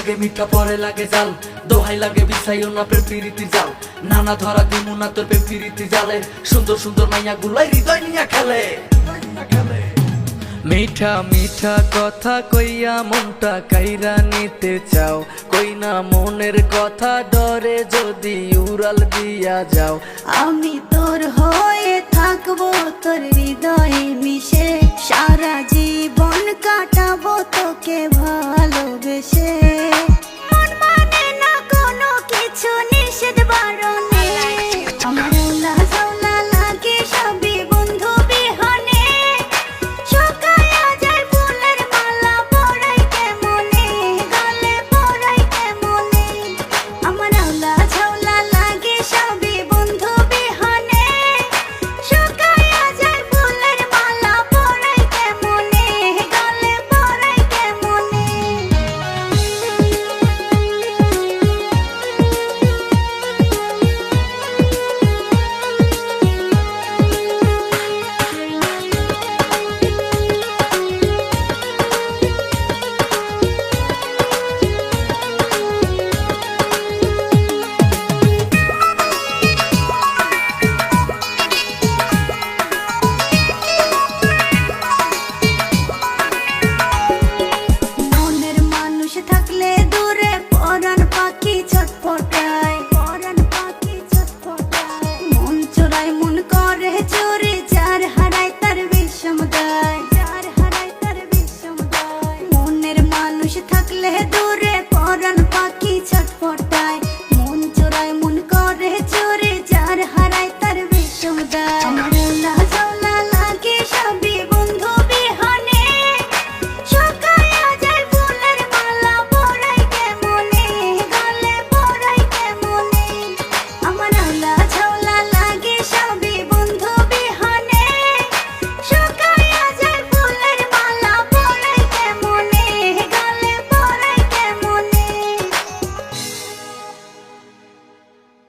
লাগে মিঠা পরে লাগে জাল, দোহাই লাগে বিছাইও না প্রেম প্রীতির জাল। নানা ধরা দিমু না তোর প্রেম প্রীতির জালে, সুন্দর সুন্দর মাইয়া গুলাই হৃদয় নিয়ে খেলে। মিঠা মিঠা কথা কইয়া মনটা কাইরা নিতে চাও, কই না মনের কথা ডরে যদি উড়াল দিয়া যাও। আমি তোর হয়ে থাকবো তোর হৃদয়ে মিশে, সারা জীবন কাটাবো তোকে